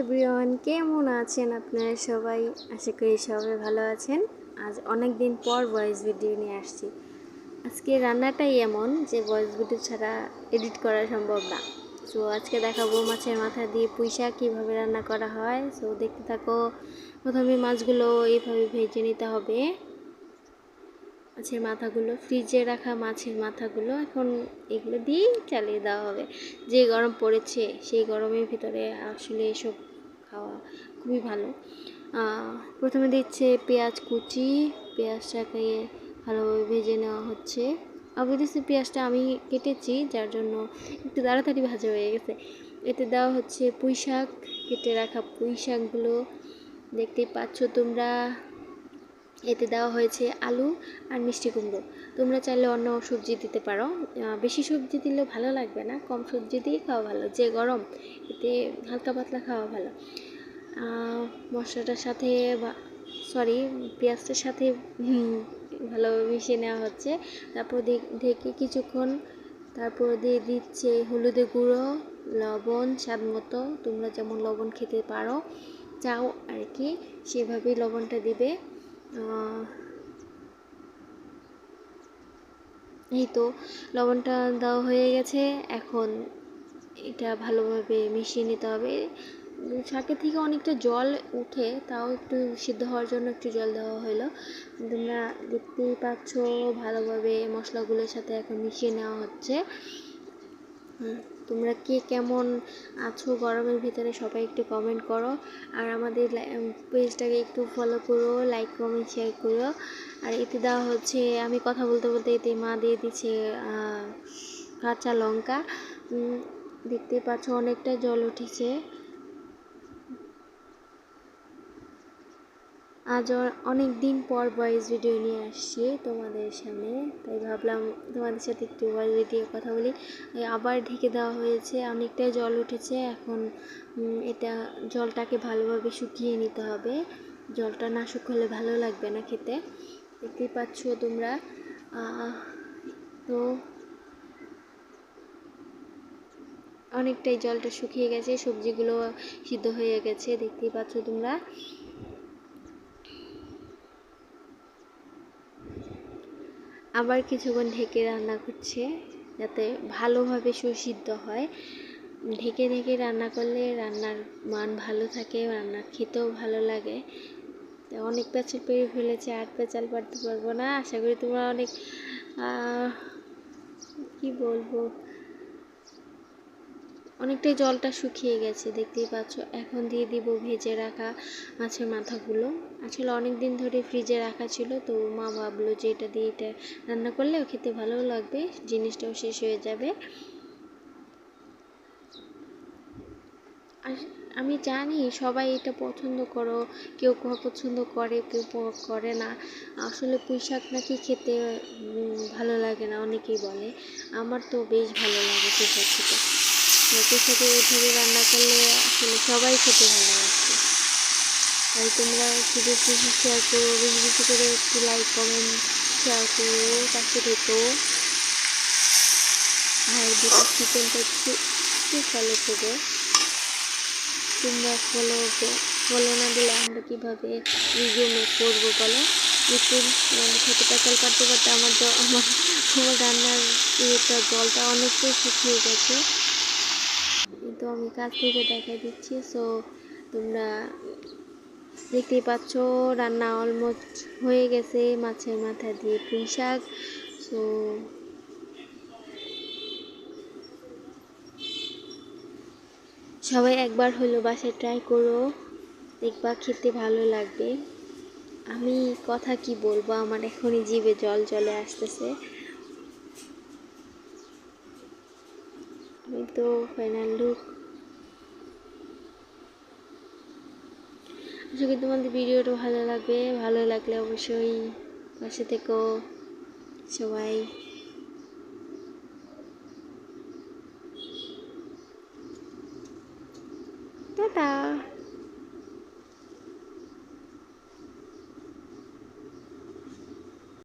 Everyone, কেমন আছেন আপনারা সবাই? আশা করি সবাই ভালো আছেন। আজ অনেক দিন পর ভয়েস ভিডিও নিয়ে আসছি। আজকে রান্নাটাই এমন যে ভয়েস ভিডিও ছাড়া এডিট করা সম্ভব না। সো আজকে দেখাবো মাছের মাথা দিয়ে পুঁই শাক কীভাবে রান্না করা হয়। সো দেখতে থাকো। প্রথমে মাছগুলো এইভাবে ভেজে নিতে হবে। মাছের মাথাগুলো, ফ্রিজে রাখা মাছের মাথাগুলো এখন এগুলো দিয়েই চালিয়ে দেওয়া হবে। যে গরম পড়েছে সেই গরমের ভিতরে আসলে এসব খাওয়া খুবই ভালো। প্রথমে দিচ্ছে পেঁয়াজ কুচি, পেঁয়াজটাকে ভালোভাবে ভেজে নেওয়া হচ্ছে। অবশ্যই পেঁয়াজটা আমি কেটেছি, যার জন্য একটু তাড়াতাড়ি ভাজা হয়ে গেছে। এতে দেওয়া হচ্ছে পুঁই শাক, কেটে রাখা পুঁই শাকগুলো দেখতেই পাচ্ছ তোমরা। এতে দেওয়া হয়েছে আলু আর মিষ্টি কুমড়ো। তোমরা চাইলে অন্য সবজি দিতে পারো, বেশি সবজি দিলে ভালো লাগবে না, কম সবজি দিয়ে খাওয়া ভালো। যে গরম, এতে হালকা পাতলা খাওয়া ভালো। মশলাটার সাথে পেঁয়াজটার সাথে ভালোভাবে মিশিয়ে নেওয়া হচ্ছে। তারপর ঢেকে কিছুক্ষণ, তারপর দিয়ে দিচ্ছে হলুদের গুঁড়ো, লবণ স্বাদ মতো। তোমরা যেমন লবণ খেতে পারো চাও আর কি, সেভাবেই লবণটা দিবে। এই তো লবণটা দেওয়া হয়ে গেছে। এখন এটা ভালোভাবে মিশিয়ে নিতে হবে। শাকের থেকে অনেকটা জল উঠে, তাও একটু সিদ্ধ হওয়ার জন্য একটু জল দেওয়া হলো। তোমরা দেখতেই পাচ্ছ ভালোভাবে মশলাগুলোর সাথে এখন মিশিয়ে নেওয়া হচ্ছে। তোমরা কে কেমন আছো গরমের ভিতরে সবাই একটু কমেন্ট করো, আর আমাদের পেজটাকে একটু ফলো করো, লাইক কমেন্ট শেয়ার করো। আর এতে দেওয়া হচ্ছে, আমি কথা বলতে বলতে এতে মা দিয়ে দিচ্ছে কাঁচা লঙ্কা। দেখতে পাচ্ছ অনেকটা জল উঠেছে। আজ অনেক দিন পর ভয়েস ভিডিও নিয়ে আসছি তোমাদের সামনে, তাই ভাবলাম তোমাদের সাথে একটু ভয়েস ভিডিও কথা বলি। আবার ঢেকে দেওয়া হয়েছে, অনেকটাই জল উঠেছে। এখন এটা জলটাকে ভালোভাবে শুকিয়ে নিতে হবে। জলটা না শুকোলে ভালো লাগবে না খেতে, দেখতেই পাচ্ছ তোমরা। তো অনেকটাই জলটা শুকিয়ে গেছে, সবজিগুলো সিদ্ধ হয়ে গেছে, দেখতেই পাচ্ছ তোমরা। আবার কিছুক্ষণ ঢেকে রান্না করছে যাতে ভালোভাবে সুসিদ্ধ হয়। ঢেকে ঢেকে রান্না করলে রান্নার মান ভালো থাকে, রান্না খেতেও ভালো লাগে। অনেক প্যাচাল পেরে ফেলেছে, আর প্যাচাল পারতে পারবো না। আশা করি তোমরা অনেক কি বলবো, অনেকটাই জলটা শুকিয়ে গেছে দেখতেই পাচ্ছ। এখন দিয়ে দিব ভেজে রাখা মাছের মাথাগুলো। আসলে অনেক দিন ধরে ফ্রিজে রাখা ছিল, তো মা ভাবলো যে এটা দিয়ে এটা রান্না করলে খেতে ভালো লাগবে, জিনিসটাও শেষ হয়ে যাবে। আর আমি জানি সবাই এটা পছন্দ করো, কেউ পছন্দ করে, কেউ করে না। আসলে পুঁই শাক নাকি খেতে ভালো লাগে না, অনেকেই বলে। আমার তো বেশ ভালো লাগে পুঁই শাক খেতে। পুঁই শাকে এইভাবে রান্না করলে আসলে সবাই খেতে ভালোবাসে। তাই তোমরা একটু বেশি শেয়ার করো, বেশি বেশি করে একটু লাইক কমেন্ট শেয়ার করো, পাশে থেকো। আর দুটো চিকেনটা একটু ফলো করো। তোমরা ফলো না দিলে আমরা কীভাবে ভিডিও মেক করবো বলো? ইউটিউব খেতে প্যাচাল কাটতে কাটতে আমার রান্নার জলটা অনেকটাই শুকিয়ে গেছে, কিন্তু আমি কাছ থেকে দেখা দিচ্ছি। সো তোমরা দেখতেই পাচ্ছ রান্না অলমোস্ট হয়ে গেছে মাছের মাথা দিয়ে পুঁই শাক। সো সবাই একবার হলো বাসায় ট্রাই করো, দেখবা খেতে ভালো লাগবে। আমি কথা কি বলবো, আমার এখনই জিভে জল চলে আসতেছে। আমি তো ফাইনাল লুক। আশা করি তোমাদের ভিডিওটা ভালো লাগবে, ভালো লাগলে অবশ্যই পাশে থেকো সবাই। টাটা।